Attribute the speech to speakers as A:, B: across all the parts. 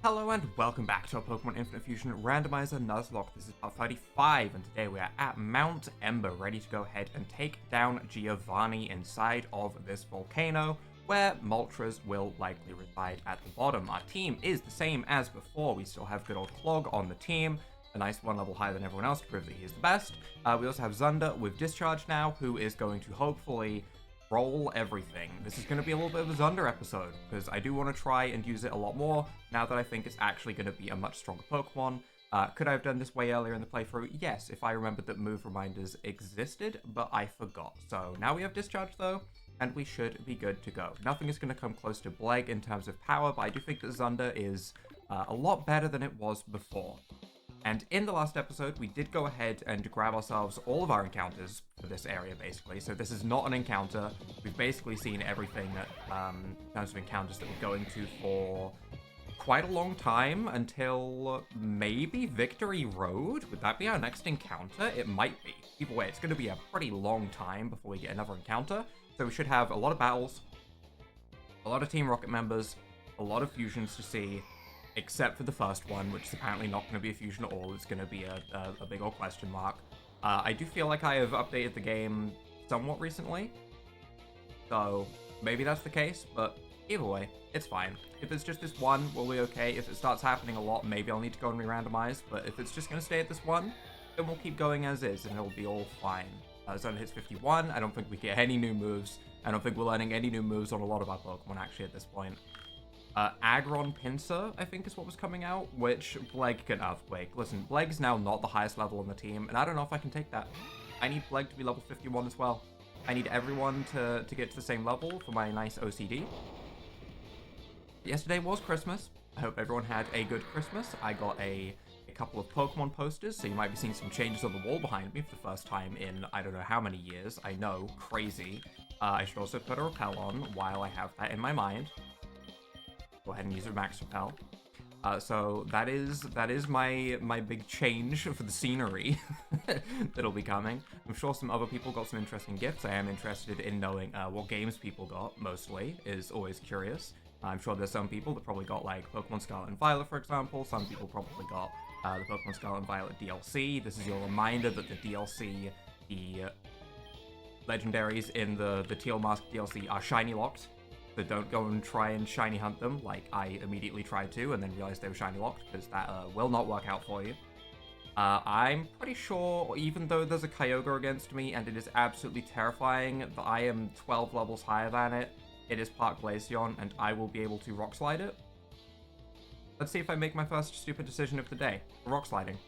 A: Hello and welcome back to our Pokemon Infinite Fusion Randomizer Nuzlocke. This is part 35 and today we are at Mount Ember, ready to go ahead and take down Giovanni inside of this volcano, where Moltres will likely reside at the bottom. Our team is the same as before. We still have good old Clog on the team, a nice one level higher than everyone else to prove that he is the best. We also have Zunder with Discharge now, who is going to hopefully roll everything. This is going to be a little bit of a Zunder episode, because I do want to try and use it a lot more, now that I think it's actually going to be a much stronger Pokemon. Could I have done this way earlier in the playthrough? Yes, if I remembered that move reminders existed, but I forgot. So now we have Discharge though, and we should be good to go. Nothing is going to come close to Bleg in terms of power, but I do think that Zunder is a lot better than it was before. And in the last episode, we did go ahead and grab ourselves all of our encounters for this area, basically. So this is not an encounter. We've basically seen everything in terms of encounters that we're going to for quite a long time, until maybe Victory Road? Would that be our next encounter? It might be. Either way, it's going to be a pretty long time before we get another encounter. So we should have a lot of battles, a lot of Team Rocket members, a lot of fusions to see, except for the first one, which is apparently not going to be a fusion at all. It's going to be a big old question mark. I do feel like I have updated the game somewhat recently, so maybe that's the case, but either way, it's fine. If it's just this one, we'll be okay. If it starts happening a lot, maybe I'll need to go and re-randomize, but if it's just going to stay at this one, then we'll keep going as is, and it'll be all fine. Zone hits 51. I don't think we get any new moves. I don't think we're learning any new moves on a lot of our Pokemon, actually, at this point. Aggron Pinsir, I think is what was coming out, which Bleg can Earthquake. Listen, Bleg's now not the highest level on the team, and I don't know if I can take that. I need Bleg to be level 51 as well. I need everyone to get to the same level for my nice OCD. Yesterday was Christmas. I hope everyone had a good Christmas. I got a couple of Pokemon posters, so you might be seeing some changes on the wall behind me for the first time in I don't know how many years. I know, crazy. I should also put a repel on while I have that in my mind. Go ahead and use a max repel. So that is my big change for the scenery that'll be coming. I'm sure some other people got some interesting gifts. I am interested in knowing what games people got, mostly, is always curious. I'm sure there's some people that probably got, like, Pokemon Scarlet and Violet, for example. Some people probably got the Pokemon Scarlet and Violet DLC. This is your reminder that the DLC, the legendaries in the Teal Mask DLC are shiny locked. So don't go and try and shiny hunt them like I immediately tried to and then realized they were shiny locked, because that will not work out for you. I'm pretty sure, even though there's a Kyogre against me and it is absolutely terrifying, that I am 12 levels higher than it. It is Park Glaceon, and I will be able to Rock Slide it. Let's see if I make my first stupid decision of the day, Rock Sliding.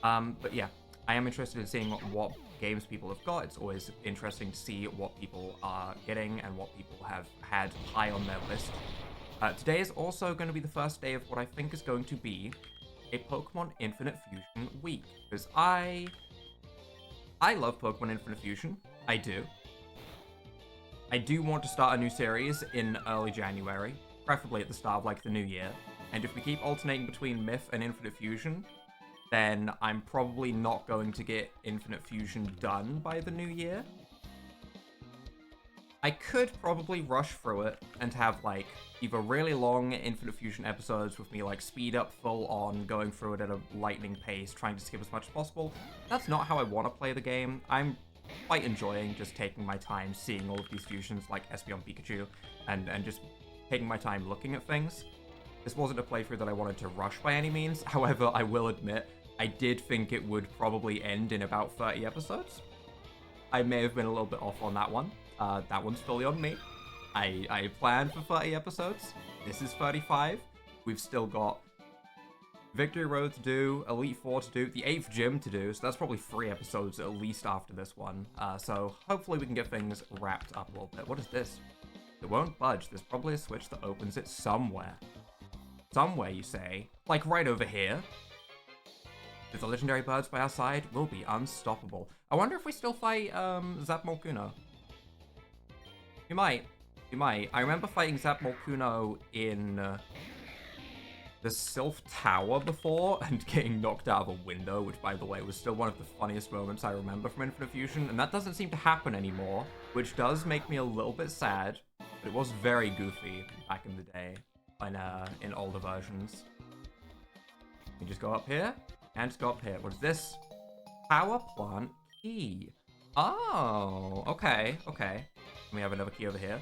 A: But yeah, I am interested in seeing what games people have got. It's always interesting to see what people are getting and what people have had high on their list. Today is also going to be the first day of what I think is going to be a Pokemon Infinite Fusion week, because I love Pokemon Infinite Fusion. I do. I do want to start a new series in early January, preferably at the start of, like, the new year. And if we keep alternating between Myth and Infinite Fusion, then I'm probably not going to get Infinite Fusion done by the new year. I could probably rush through it and have, like, either really long Infinite Fusion episodes with me, like, speed up full on, going through it at a lightning pace, trying to skip as much as possible. That's not how I want to play the game. I'm quite enjoying just taking my time seeing all of these fusions, like Espeon Pikachu, and just taking my time looking at things. This wasn't a playthrough that I wanted to rush by any means. However, I will admit, I did think it would probably end in about 30 episodes. I may have been a little bit off on that one. That one's fully on me. I planned for 30 episodes. This is 35. We've still got Victory Road to do, Elite Four to do, the 8th gym to do, so that's probably 3 episodes at least after this one. So hopefully we can get things wrapped up a little bit. What is this? It won't budge. There's probably a switch that opens it somewhere. Somewhere, you say? Like right over here? If the legendary birds by our side, we'll be unstoppable. I wonder if we still fight ZAPLMOLCUNO. We might. We might. I remember fighting ZAPLMOLCUNO in the Sylph Tower before and getting knocked out of a window, which, by the way, was still one of the funniest moments I remember from Infinite Fusion, and that doesn't seem to happen anymore, which does make me a little bit sad, but it was very goofy back in the day in older versions. We just go up here, and just go up here. What is this? Power plant key. Oh, okay, okay. And we have another key over here.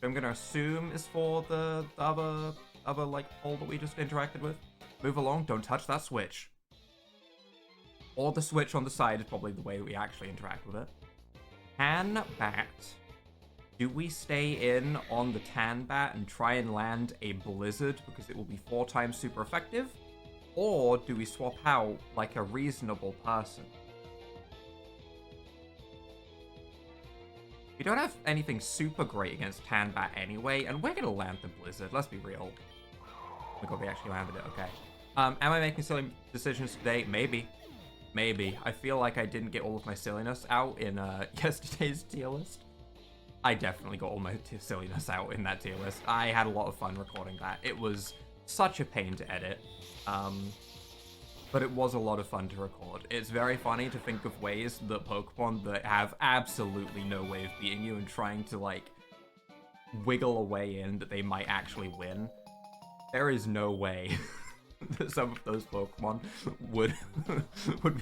A: I'm gonna assume is for the other like hole that we just interacted with. Move along, don't touch that switch. Or the switch on the side is probably the way that we actually interact with it. Tan bat. Do we stay in on the tan bat and try and land a blizzard because it will be 4 times super effective? Or do we swap out like a reasonable person? We don't have anything super great against tan bat anyway, and we're gonna land the blizzard, let's be real. Oh my god, we actually landed it, okay. Am I making silly decisions today? Maybe. Maybe. I feel like I didn't get all of my silliness out in yesterday's tier list. I definitely got all my silliness out in that tier list. I had a lot of fun recording that. It was such a pain to edit. But it was a lot of fun to record. It's very funny to think of ways that Pokemon that have absolutely no way of beating you and trying to, like, wiggle a way in that they might actually win. There is no way that some of those Pokemon would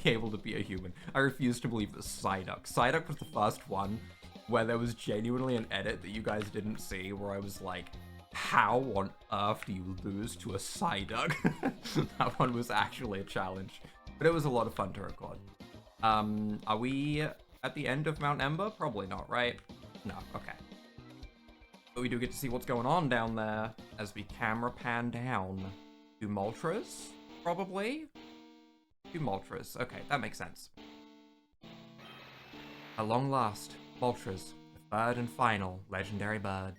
A: be able to beat a human. I refuse to believe that Psyduck. Psyduck was the first one where there was genuinely an edit that you guys didn't see where I was like, how on earth do you lose to a Psyduck? That one was actually a challenge, but it was a lot of fun to record. Are we at the end of Mount Ember? Probably not, right? No, okay. But we do get to see what's going on down there as we camera pan down. 2 Moltres, probably? 2 Moltres, okay, that makes sense. At long last, Moltres, the third and final legendary bird.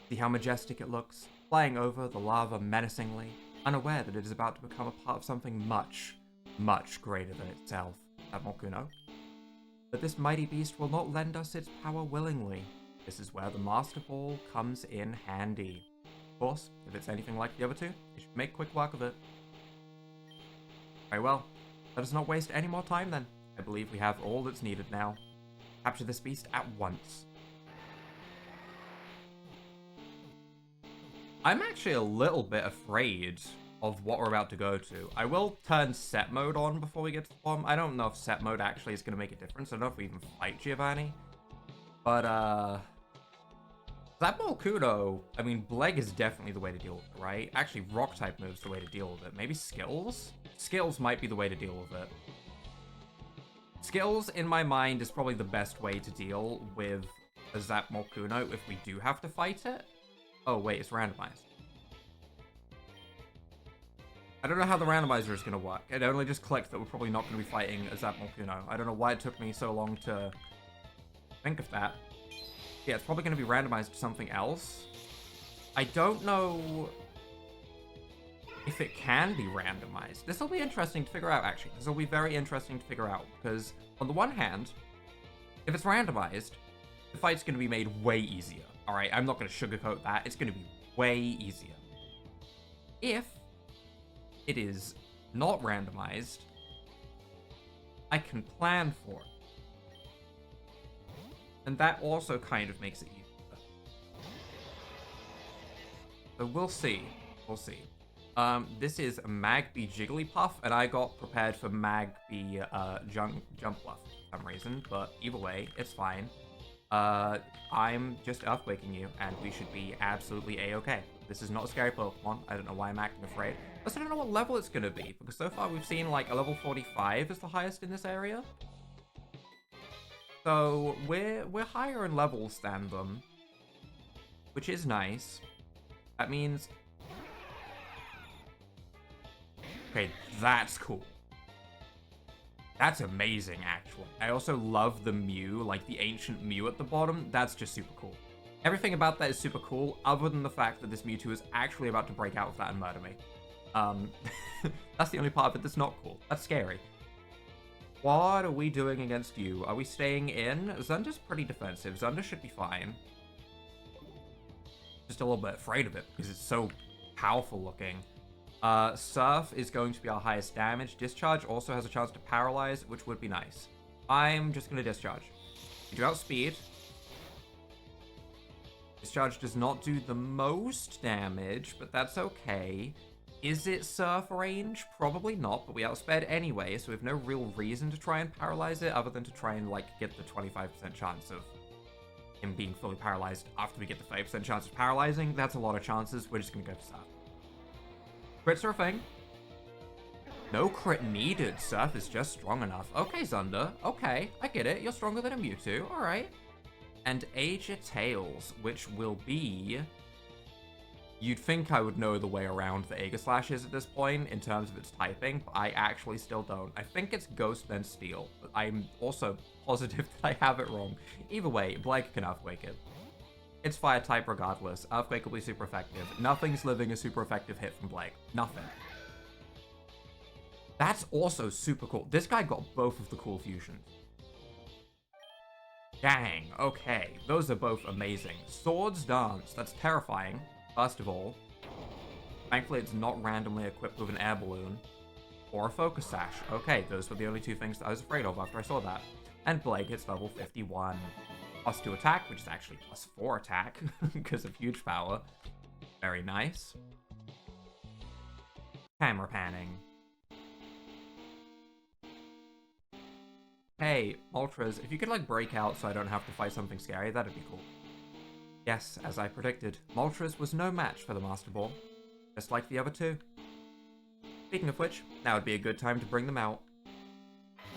A: See how majestic it looks, flying over the lava menacingly, unaware that it is about to become a part of something much, much greater than itself, ZAPLMOLCUNO. But this mighty beast will not lend us its power willingly. This is where the Master Ball comes in handy. Of course, if it's anything like the other two, it should make quick work of it. Very well, let us not waste any more time then. I believe we have all that's needed now. Capture this beast at once. I'm actually a little bit afraid of what we're about to go to. I will turn set mode on before we get to the bomb. I don't know if set mode actually is going to make a difference. I don't know if we even fight Giovanni. But, ZAPLMOLCUNO, I mean, Bleg is definitely the way to deal with it, right? Actually, Rock-type moves the way to deal with it. Maybe Skills? Skills might be the way to deal with it. Skills, in my mind, is probably the best way to deal with a ZAPLMOLCUNO if we do have to fight it. Oh, wait, it's randomized. I don't know how the randomizer is going to work. It only just clicked that we're probably not going to be fighting a ZAPLMOLCUNO. I don't know why it took me so long to think of that. Yeah, it's probably going to be randomized to something else. I don't know if it can be randomized. This will be interesting to figure out, actually. This will be very interesting to figure out, because on the one hand, if it's randomized, the fight's going to be made way easier. All right, I'm not going to sugarcoat that. It's going to be way easier. If it is not randomized, I can plan for it. And that also kind of makes it easier. So we'll see. We'll see. This is Magby Jigglypuff, and I got prepared for Magby Jumpluff for some reason, but either way, it's fine. I'm just earthquaking you, and we should be absolutely a-okay. This is not a scary Pokemon. I don't know why I'm acting afraid. Plus, I don't know what level it's gonna be, because so far we've seen like a level 45 is the highest in this area. So we're higher in levels than them, which is nice. That means, okay, that's cool. That's amazing, actually. I also love the Mew, like the ancient Mew at the bottom. That's just super cool. Everything about that is super cool, other than the fact that this Mewtwo is actually about to break out of that and murder me. That's the only part of it that's not cool. That's scary. What are we doing against you? Are we staying in? Zunda's pretty defensive. Zunda should be fine. Just a little bit afraid of it, because it's so powerful looking. Surf is going to be our highest damage. Discharge also has a chance to paralyze, which would be nice. I'm just going to Discharge. We do outspeed. Discharge does not do the most damage, but that's okay. Is it Surf range? Probably not, but we outsped anyway, so we have no real reason to try and paralyze it other than to try and, like, get the 25% chance of him being fully paralyzed after we get the 30% chance of paralyzing. That's a lot of chances. We're just gonna go for Surf. Crits are a thing. No crit needed. Surf is just strong enough. Okay, Zunder. Okay, I get it. You're stronger than a Mewtwo. Alright. And Asia Tails, which will be... You'd think I would know the way around the Aegislashes at this point in terms of its typing, but I actually still don't. I think it's Ghost then Steel, but I'm also positive that I have it wrong. Either way, Blake can Earthquake it. It's Fire type regardless. Earthquake will be super effective. Nothing's living a super effective hit from Blake. Nothing. That's also super cool. This guy got both of the cool fusions. Dang, okay. Those are both amazing. Swords Dance. That's terrifying. First of all, thankfully it's not randomly equipped with an air balloon or a focus sash. Okay, those were the only two things that I was afraid of after I saw that. And Blake hits level 51. +2 attack, which is actually +4 attack because of huge power. Very nice. Camera panning. Hey, Moltres, if you could, like, break out so I don't have to fight something scary, that'd be cool. Yes, as I predicted, Moltres was no match for the Master Ball, just like the other two. Speaking of which, now would be a good time to bring them out.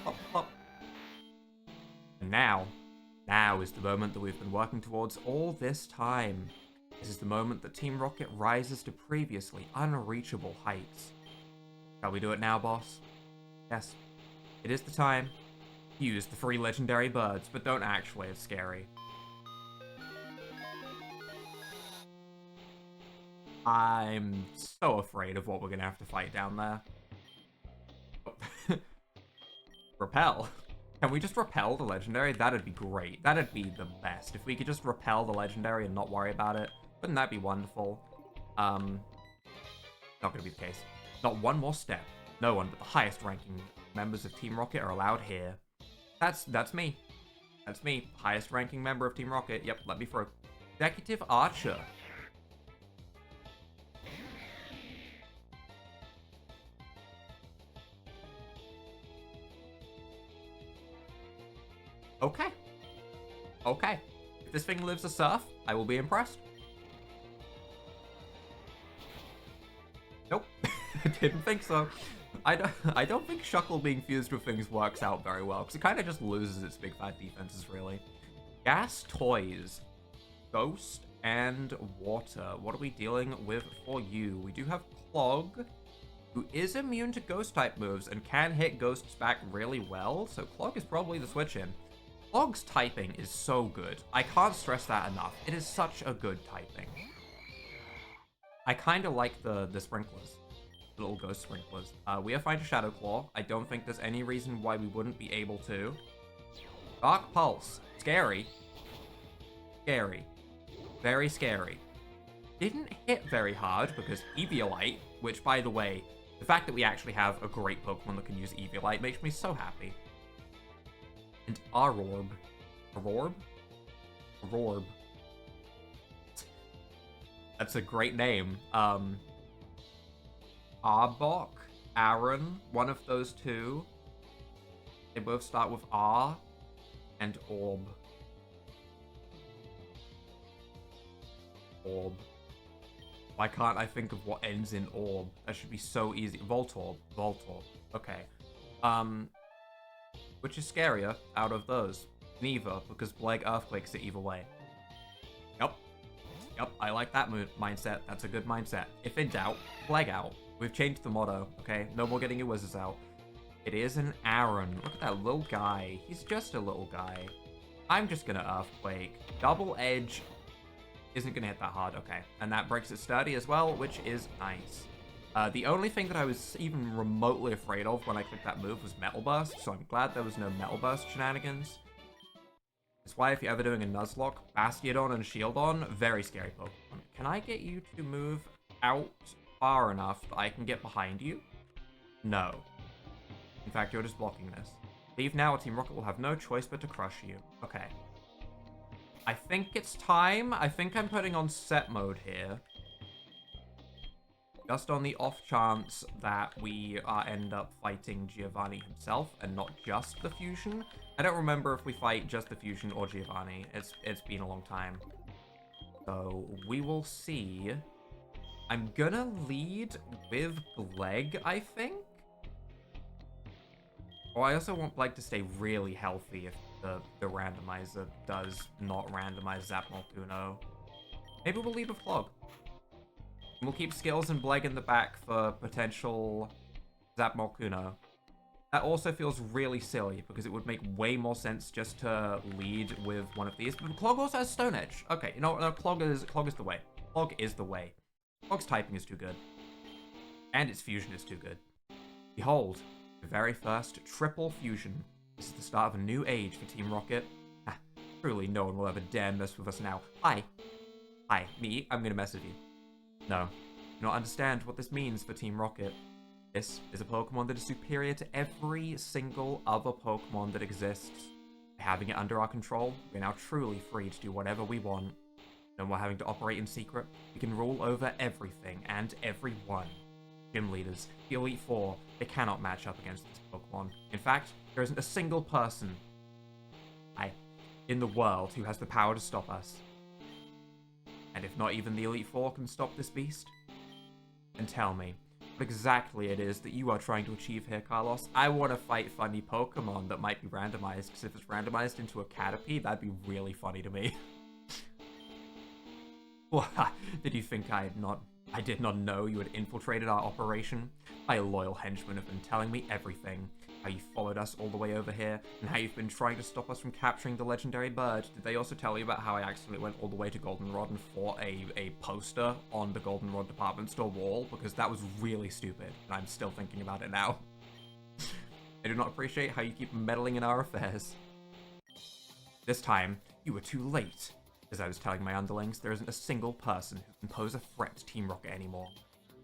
A: Hop, hop. And now is the moment that we've been working towards all this time. This is the moment that Team Rocket rises to previously unreachable heights. Shall we do it now, boss? Yes, it is the time. Use the free legendary birds, but don't actually, it's scary. I'm so afraid of what we're gonna have to fight down there. Repel. Can we just repel the legendary? That'd be great. That'd be the best. If we could just repel the legendary and not worry about it, wouldn't that be wonderful? Not gonna be the case. Not one more step. No one but the highest ranking members of Team Rocket are allowed here. That's me. That's me. Highest ranking member of Team Rocket. Yep, let me throw. Executive Archer. Okay. Okay. If this thing lives a surf, I will be impressed. Nope. Didn't think so. I don't think Shuckle being fused with things works out very well, because it kind of just loses its big fat defenses, really. Gas Toys. Ghost and Water. What are we dealing with for you? We do have Clog, who is immune to Ghost-type moves and can hit Ghosts back really well, so Clog is probably the switch-in. Clog's typing is so good. I can't stress that enough. It is such a good typing. I kind of like the sprinklers. Little ghost sprinklers. We are fine to Shadow Claw. I don't think there's any reason why we wouldn't be able to. Dark Pulse. Scary. Scary. Very scary. Didn't hit very hard because Eviolite, which, by the way, the fact that we actually have a great Pokemon that can use Eviolite makes me so happy. And Arorb. Arorb? Arorb. That's a great name. Arbok, Aaron, one of those two. They both start with R and Orb. Orb. Why can't I think of what ends in Orb? That should be so easy. Voltorb. Voltorb. Okay. Which is scarier out of those? Neither, because Blake Earthquakes it either way. Yep. Yep, I like that mindset. That's a good mindset. If in doubt, Plague out. We've changed the motto, okay? No more getting your wizards out. It is an Aaron. Look at that little guy. He's just a little guy. I'm just gonna Earthquake. Double Edge isn't gonna hit that hard, okay. And that breaks it sturdy as well, which is nice. The only thing that I was even remotely afraid of when I clicked that move was Metal Burst, so I'm glad there was no Metal Burst shenanigans. That's why if you're ever doing a Nuzlocke, Bastiodon and Shieldon, very scary Pokemon. Can I get you to move out far enough that I can get behind you? No. In fact, you're just blocking this. Leave now or Team Rocket will have no choice but to crush you. Okay. I think it's time. I think I'm putting on set mode here. just on the off chance that we end up fighting Giovanni himself and not just the fusion. I don't remember if we fight just the fusion or Giovanni. It's been a long time. So we will see. I'm gonna lead with Bleg, I think. Oh, I also want Bleg to stay really healthy if the randomizer does not randomize ZAPLMOLCUNO. Maybe we'll lead with Clog. We'll keep Skills and Bleg in the back for potential ZAPLMOLCUNO. That also feels really silly, because it would make way more sense just to lead with one of these. But Clog also has Stone Edge. Okay, you know what? No, Clog is the way. Clog is the way. Clog's typing is too good. And its fusion is too good. Behold, the very first triple fusion. This is the start of a new age for Team Rocket. Truly, no one will ever dare mess with us now. Hi. Hi, me, I'm gonna mess with you. No, you don't understand what this means for Team Rocket. This is a Pokemon that is superior to every single other Pokemon that exists. By having it under our control, we're now truly free to do whatever we want. No more having to operate in secret. We can rule over everything and everyone. Gym leaders, the Elite Four, they cannot match up against this Pokemon. In fact, there isn't a single person in the world who has the power to stop us. And if not even the Elite Four can stop this beast, then tell me what exactly it is that you are trying to achieve here, Carlos. I want to fight funny Pokemon that might be randomized, because if it's randomized into a Caterpie, that'd be really funny to me. What? Did you think I did not know you had infiltrated our operation? My loyal henchmen have been telling me everything. How you followed us all the way over here, and how you've been trying to stop us from capturing the legendary bird. Did they also tell you about how I accidentally went all the way to Goldenrod and fought a poster on the Goldenrod department store wall? Because that was really stupid, and I'm still thinking about it now. I do not appreciate how you keep meddling in our affairs. This time, you were too late. As I was telling my underlings, there isn't a single person who can pose a threat to Team Rocket anymore.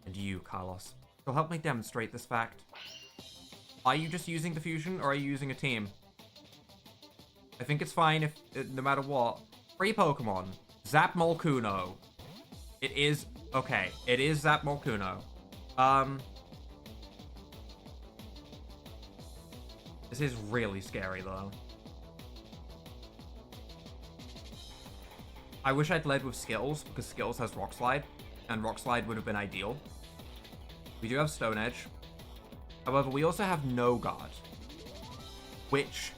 A: And you, Carlos, will help me demonstrate this fact. Are you just using the fusion, or are you using a team? I think it's fine if, no matter what. Free Pokemon. ZAPLMOLCUNO. It is, okay, it is ZAPLMOLCUNO. This is really scary, though. I wish I'd led with Skills, because Skills has Rock Slide, and Rock Slide would have been ideal. We do have Stone Edge. However, we also have No Guard, which,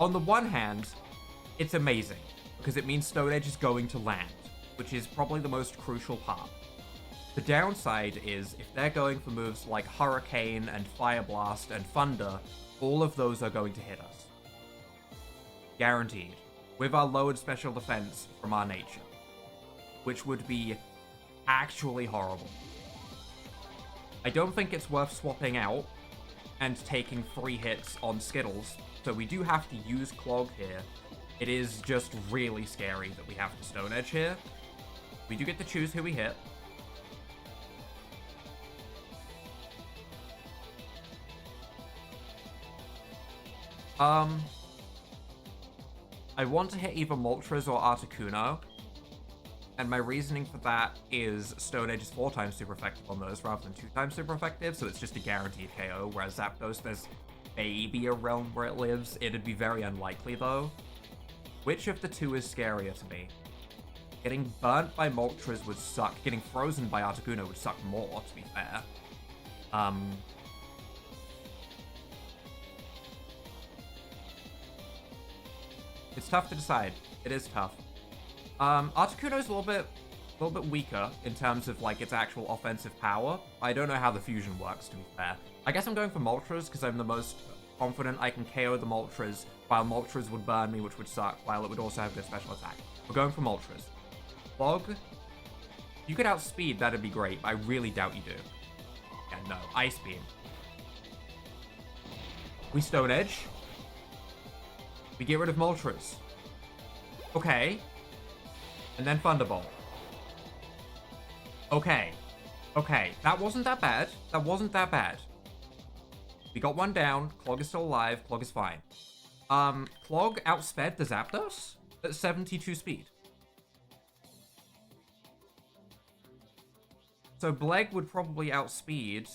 A: on the one hand, it's amazing, because it means Stone Edge is going to land, which is probably the most crucial part. The downside is, if they're going for moves like Hurricane and Fire Blast and Thunder, all of those are going to hit us. Guaranteed. With our lowered special defense from our nature, which would be actually horrible. I don't think it's worth swapping out and taking 3 hits on Skittles, so we do have to use Clog here. It is just really scary that we have to Stone Edge here. We do get to choose who we hit. I want to hit either Moltres or Articuno, and my reasoning for that is Stone Edge is 4 times super effective on those rather than 2 times super effective, so it's just a guaranteed KO, whereas Zapdos, there's maybe a realm where it lives. It'd be very unlikely, though. Which of the two is scarier to me? Getting burnt by Moltres would suck. Getting frozen by Articuno would suck more, to be fair. It's tough to decide. It is tough. Articuno is a little bit weaker in terms of like its actual offensive power. I don't know how the fusion works, to be fair. I guess I'm going for Moltres because I'm the most confident I can KO the Moltres, while Moltres would burn me, which would suck, while it would also have good special attack. We're going for Moltres. Clog, you could outspeed, that'd be great, but I really doubt you do. Yeah, no. Ice Beam. We Stone Edge. We get rid of Moltres. Okay. And then Thunderbolt. Okay. Okay. That wasn't that bad. That wasn't that bad. We got one down. Clog is still alive. Clog is fine. Clog outsped the Zapdos at 72 speed. So Bleg would probably outspeed.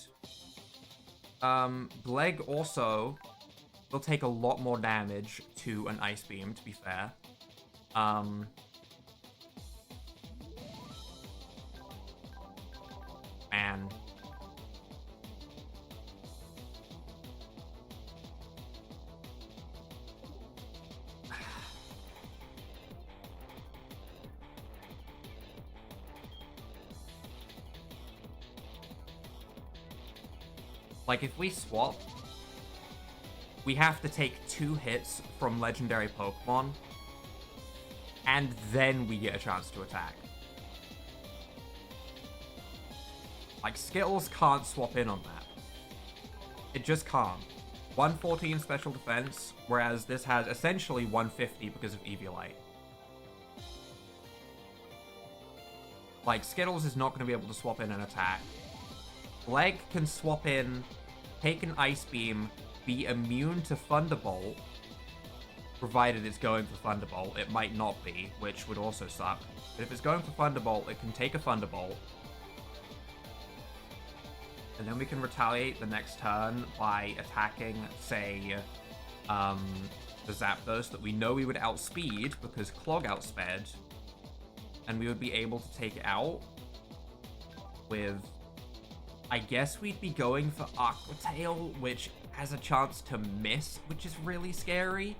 A: Bleg also will take a lot more damage to an Ice Beam, to be fair. Man. Like, if we swap, we have to take 2 hits from legendary Pokemon, and then we get a chance to attack. Like, Skittles can't swap in on that. It just can't. 114 special defense, whereas this has essentially 150 because of Eviolite. Like, Skittles is not going to be able to swap in an attack. Bleg can swap in, take an Ice Beam, be immune to Thunderbolt, provided it's going for Thunderbolt. It might not be, which would also suck. But if it's going for Thunderbolt, it can take a Thunderbolt. And then we can retaliate the next turn by attacking, say, the Zapdos that we know we would outspeed because Clog outsped. And we would be able to take it out with... I guess we'd be going for Aqua Tail, which has a chance to miss, which is really scary.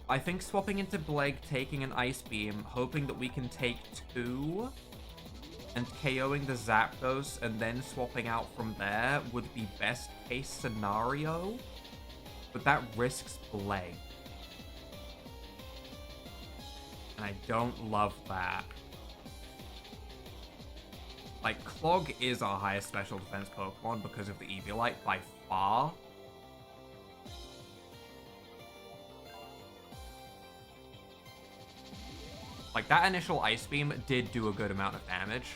A: I think swapping into Bleg, taking an Ice Beam, hoping that we can take 2, and KOing the Zapdos, and then swapping out from there would be best case scenario. But that risks Bleg. And I don't love that. Like, Clog is our highest special defense Pokemon because of the Eviolite by far. Like, that initial Ice Beam did do a good amount of damage.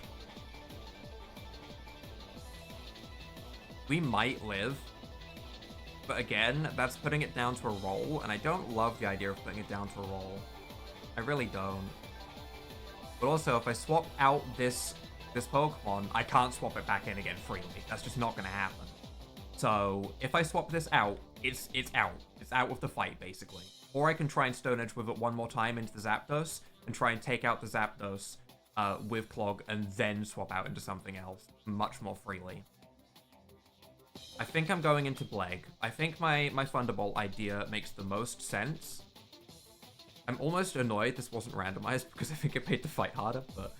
A: We might live. But again, that's putting it down to a roll, and I don't love the idea of putting it down to a roll. I really don't. But also, if I swap out this Pokemon, I can't swap it back in again freely. That's just not going to happen. So, if I swap this out, it's out. It's out of the fight, basically. Or I can try and Stone Edge with it one more time into the Zapdos, and try and take out the Zapdos with Clog, and then swap out into something else much more freely. I think I'm going into Bleg. I think my Thunderbolt idea makes the most sense. I'm almost annoyed this wasn't randomized, because I think it made the fight harder, but...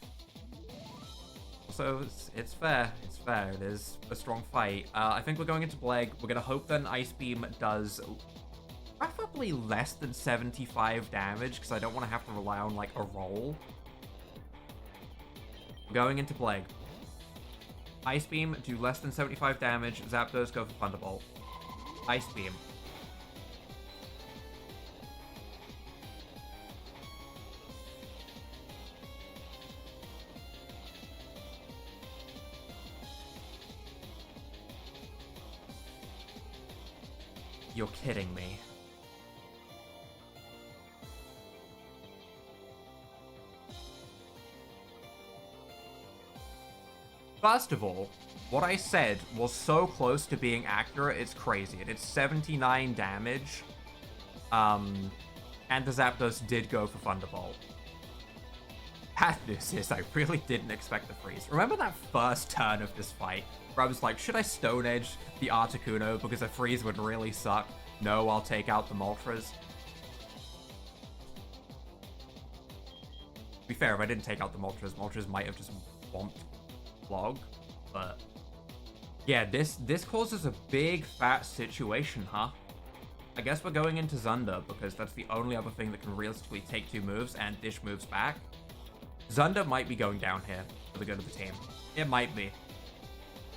A: So it's fair. It's fair. It is a strong fight. I think we're going into Bleg. We're going to hope that an Ice Beam does preferably less than 75 damage, because I don't want to have to rely on, like, a roll. We're going into Bleg. Ice Beam, do less than 75 damage. Zapdos, go for Thunderbolt. Ice Beam. You're kidding me. First of all, what I said was so close to being accurate, it's crazy. It did 79 damage. And the Zapdos did go for Thunderbolt. Bad news is I really didn't expect the freeze. Remember that first turn of this fight? Where I was like, should I Stone Edge the Articuno because a freeze would really suck? No, I'll take out the Moltres. To be fair, if I didn't take out the Moltres might have just whomped Clog. But yeah, this causes a big fat situation, huh? I guess we're going into Zunder because that's the only other thing that can realistically take 2 moves and dish moves back. Zunder might be going down here for the good of the team. It might be.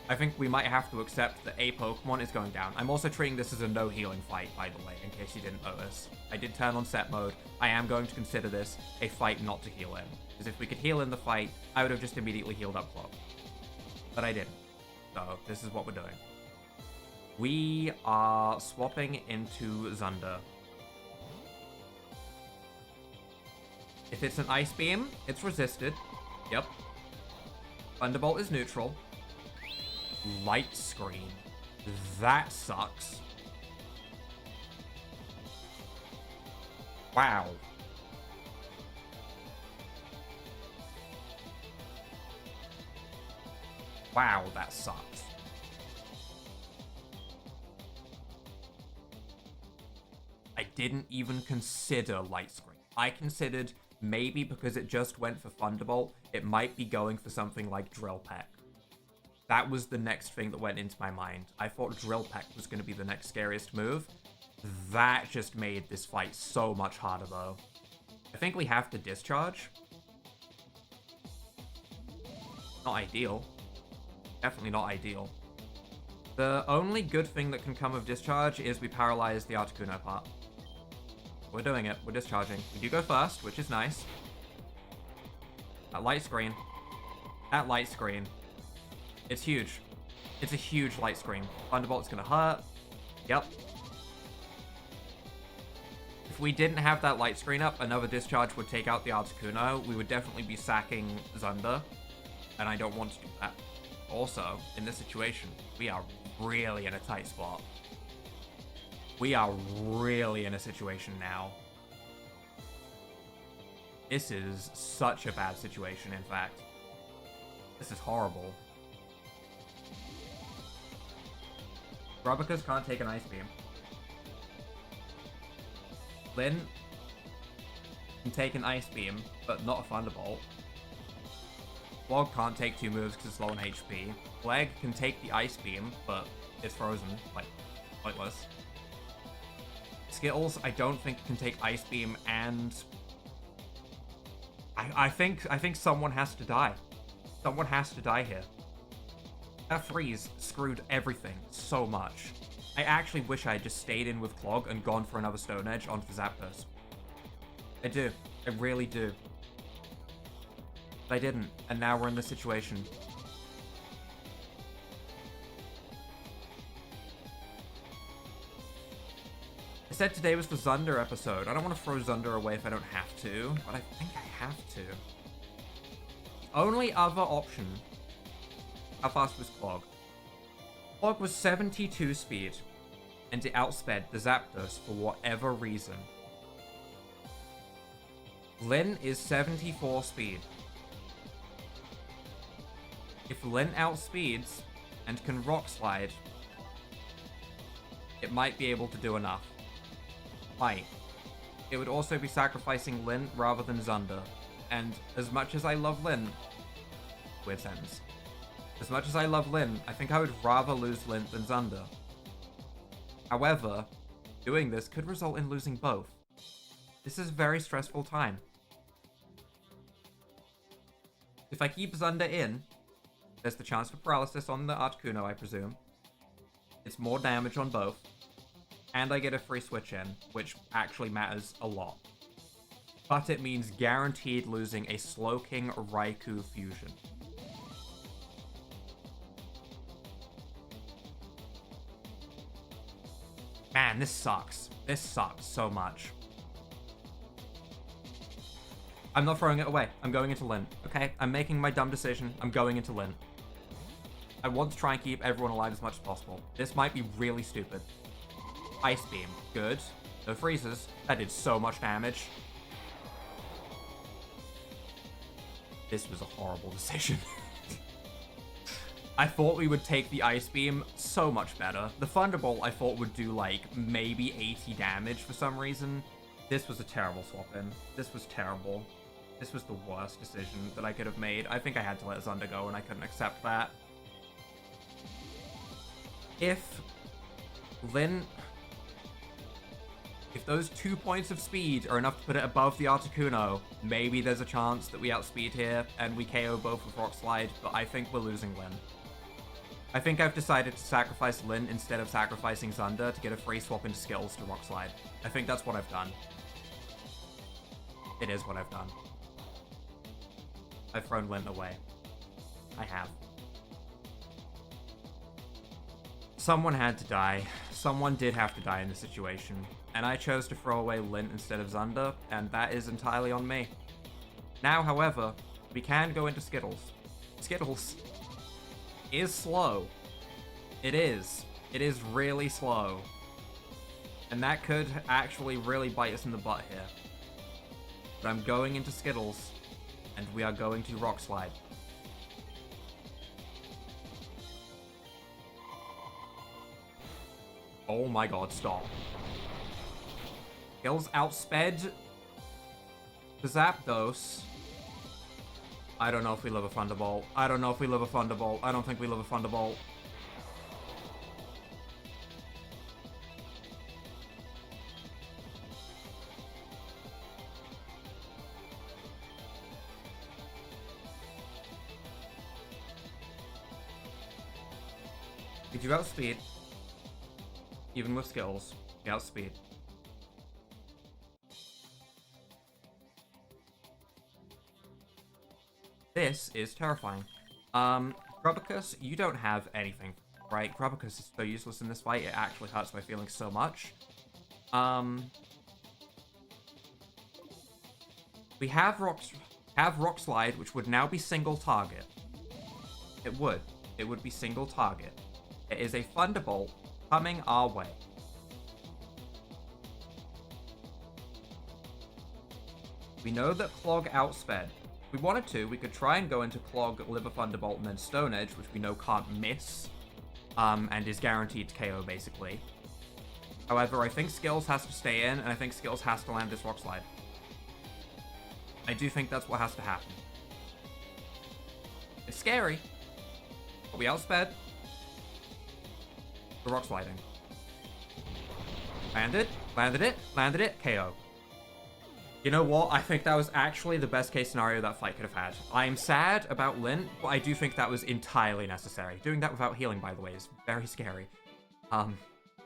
A: I think we might have to accept that a Pokemon is going down. I'm also treating this as a no healing fight, by the way, in case you didn't notice. I did turn on set mode. I am going to consider this a fight not to heal in. Because if we could heal in the fight, I would have just immediately healed up Clog. But I didn't. So this is what we're doing. We are swapping into Zunder. If it's an Ice Beam, it's resisted. Yep. Thunderbolt is neutral. Light screen. That sucks. Wow. Wow, that sucks. I didn't even consider light screen. I considered maybe because it just went for Thunderbolt, it might be going for something like Drill Peck. That was the next thing that went into my mind. I thought Drill Peck was going to be the next scariest move. That just made this fight so much harder, though. I think we have to discharge. Not ideal. Definitely not ideal. The only good thing that can come of discharge is we paralyze the Articuno part. We're doing it. We're discharging. We do go first, which is nice. That light screen. That light screen. It's huge. It's a huge light screen. Thunderbolt's gonna hurt. Yep. If we didn't have that light screen up, another discharge would take out the Articuno. We would definitely be sacking Zunder. And I don't want to do that. Also, in this situation, we are really in a tight spot. We are really in a situation now. This is such a bad situation, in fact. This is horrible. Robikas can't take an Ice Beam. Lyn can take an Ice Beam, but not a Thunderbolt. Flog can't take 2 moves because it's low on HP. Flag can take the Ice Beam, but it's frozen, like, pointless. Skittles, I don't think can take Ice Beam, and I think someone has to die. Someone has to die here. That freeze screwed everything so much. I actually wish I had just stayed in with Clog and gone for another Stone Edge onto the Zapdos. I do. I really do. But I didn't, and now we're in this situation. I said today was the Zunder episode. I don't want to throw Zunder away if I don't have to, but I think I have to. The only other option... How fast was Clog? Clog was 72 speed, and it outsped the Zapdos for whatever reason. Lyn is 74 speed. If Lyn outspeeds and can Rock Slide, it might be able to do enough. Might. It would also be sacrificing Lyn rather than Zunder. And as much as I love Lyn... Weird sentence. As much as I love Lyn, I think I would rather lose Lyn than Zunder. However, doing this could result in losing both. This is a very stressful time. If I keep Zunder in, there's the chance for paralysis on the Articuno, I presume. It's more damage on both. And I get a free switch in, which actually matters a lot. But it means guaranteed losing a Slowking Raikou fusion. Man, this sucks. This sucks so much. I'm not throwing it away. I'm going into Lyn. Okay, I'm making my dumb decision. I'm going into Lyn. I want to try and keep everyone alive as much as possible. This might be really stupid. Ice Beam. Good. No freezes. That did so much damage. This was a horrible decision. I thought we would take the Ice Beam so much better. The Thunderbolt I thought would do like maybe 80 damage for some reason. This was a terrible swap in. This was terrible. This was the worst decision that I could have made. I think I had to let Zunder go and I couldn't accept that. If Lyn... If those 2 points of speed are enough to put it above the Articuno, maybe there's a chance that we outspeed here and we KO both with Rock Slide, but I think we're losing Lyn. I think I've decided to sacrifice Lyn instead of sacrificing Zunder to get a free swap into Skittles to Rock Slide. I think that's what I've done. It is what I've done. I've thrown Lyn away. I have. Someone had to die. Someone did have to die in this situation. And I chose to throw away Lyn instead of Zunder, and that is entirely on me. Now, however, we can go into Skittles. Skittles is slow, It is. It is really slow. And that could actually really bite us in the butt here. But I'm going into Skittles, and we are going to Rock Slide. Oh my god, stop. Skittles outsped the Zapdos. I don't know if we live a Thunderbolt. I don't know if we live a Thunderbolt. I don't think we live a Thunderbolt. Did you outspeed? Even with skills, you outspeed. This is terrifying. Grubicus, you don't have anything, right? Grubicus is so useless in this fight, it actually hurts my feelings so much. We have Rock Slide, which would now be single target. It would. It would be single target. It is a Thunderbolt coming our way. We know that Clog outsped. If we wanted to, we could try and go into Clog, Live a Thunderbolt, and then Stone Edge, which we know can't miss, and is guaranteed to KO, basically. However, I think Skills has to stay in, and I think Skills has to land this Rock Slide. I do think that's what has to happen. It's scary, but we outsped. The Rock Sliding. Landed it, KO. You know what? I think that was actually the best case scenario that fight could have had. I'm sad about Lint, but I do think that was entirely necessary. Doing that without healing, by the way, is very scary.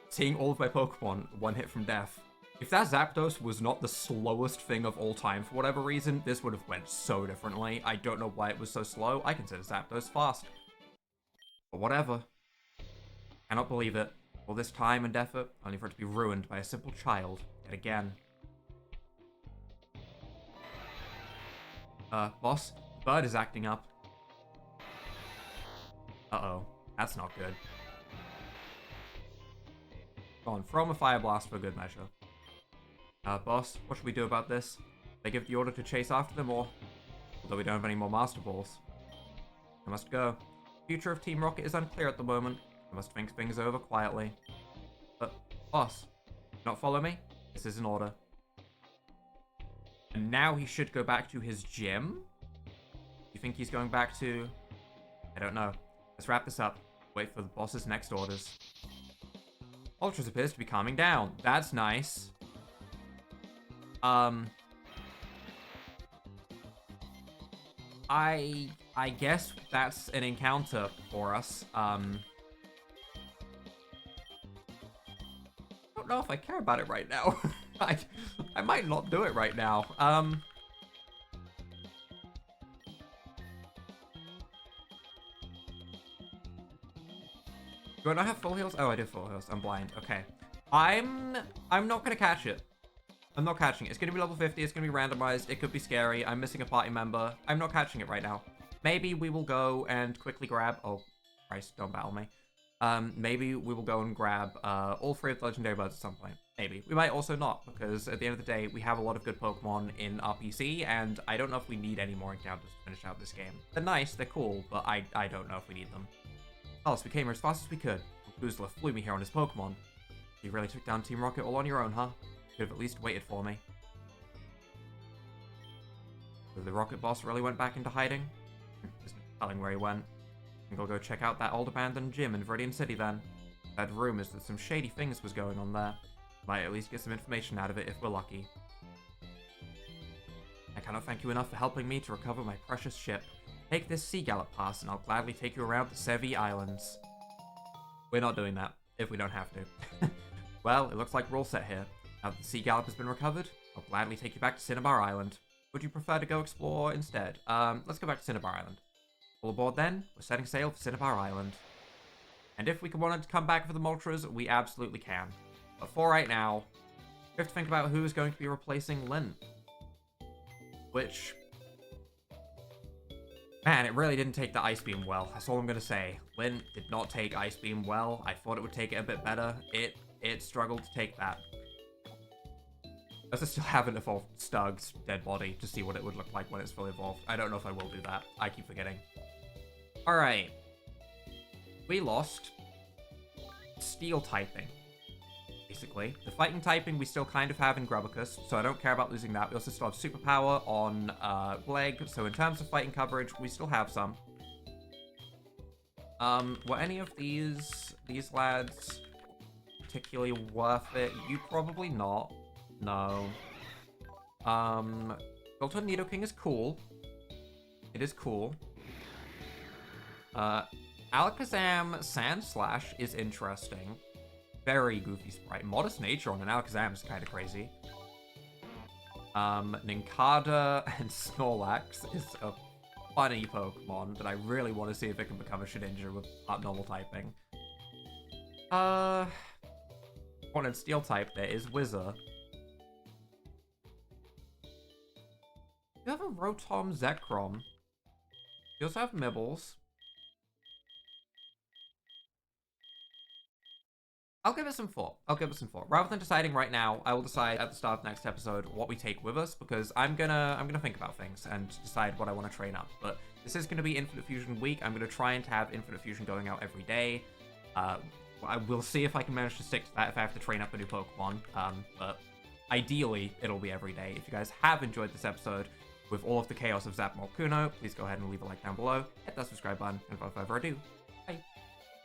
A: Seeing all of my Pokemon one hit from death. If that Zapdos was not the slowest thing of all time for whatever reason, this would have went so differently. I don't know why it was so slow. I consider Zapdos fast. But whatever. Cannot believe it. All this time and effort, only for it to be ruined by a simple child, yet again. Boss, the bird is acting up. Uh-oh, that's not good. Go on, throw him a Fire Blast for good measure. Boss, what should we do about this? They give the order to chase after them, or... Although we don't have any more Master Balls. I must go. The future of Team Rocket is unclear at the moment. I must think things over quietly. But, boss, not follow me? This is an order. And now he should go back to his gym? You think he's going back to... I don't know. Let's wrap this up. Wait for the boss's next orders. Ultras appears to be calming down. That's nice. I guess that's an encounter for us. I don't know if I care about it right now. I might not do it right now. Do I not have full heals? Oh, I do full heals. I'm blind. Okay. I'm not gonna catch it. I'm not catching it. It's gonna be level 50. It's gonna be randomized. It could be scary. I'm missing a party member. I'm not catching it right now. Maybe we will go and quickly grab... Oh, Christ, don't battle me. Maybe we will go and grab all 3 of the legendary birds at some point. Maybe. We might also not, because at the end of the day, we have a lot of good Pokemon in our PC, and I don't know if we need any more encounters to finish out this game. They're nice, they're cool, but I don't know if we need them. Alice, we came here as fast as we could. Nuzlocke flew me here on his Pokemon. You really took down Team Rocket all on your own, huh? You could have at least waited for me. So the Rocket boss really went back into hiding? There's no telling where he went. I think I'll go check out that old abandoned gym in Viridian City then. I had rumors that some shady things was going on there. Might at least get some information out of it if we're lucky. I cannot thank you enough for helping me to recover my precious ship. Take this Sea Gallop pass and I'll gladly take you around the Sevi Islands. We're not doing that, if we don't have to. Well, it looks like we're all set here. Now that the Sea Gallop has been recovered, I'll gladly take you back to Cinnabar Island. Would you prefer to go explore instead? Let's go back to Cinnabar Island. All aboard then, we're setting sail for Cinnabar Island. And if we wanted to come back for the Moltres, we absolutely can. But for right now, we have to think about who is going to be replacing Lynn. Which... Man, it really didn't take the Ice Beam well. That's all I'm gonna say. Lyn did not take Ice Beam well. I thought it would take it a bit better. It struggled to take that. I also still haven't evolved Stug's dead body to see what it would look like when it's fully evolved. I don't know if I will do that. I keep forgetting. Alright. We lost Steel typing, basically. The fighting typing we still kind of have in Grubicus, so I don't care about losing that. We also still have Superpower on Gleg, so in terms of fighting coverage, we still have some. Were any of these lads particularly worth it? You probably not. No. Golden Nidoking is cool. It is cool. Alakazam Sandslash is interesting. Very goofy sprite. Modest Nature on an Alakazam is kind of crazy. Nincada and Snorlax is a funny Pokemon that I really want to see if it can become a Shedinja with normal typing. One in Steel type there is Wizard. You have a Rotom Zekrom. You also have Mibbles. I'll give it some thought. Rather than deciding right now, I will decide at the start of next episode what we take with us, because I'm gonna think about things and decide what I want to train up. But this is gonna be Infinite Fusion week. I'm gonna try and have Infinite Fusion going out every day. I will see if I can manage to stick to that if I have to train up a new Pokemon. But ideally, it'll be every day. If you guys have enjoyed this episode with all of the chaos of ZAPLMOLCUNO, please go ahead and leave a like down below, hit that subscribe button, and without further ado,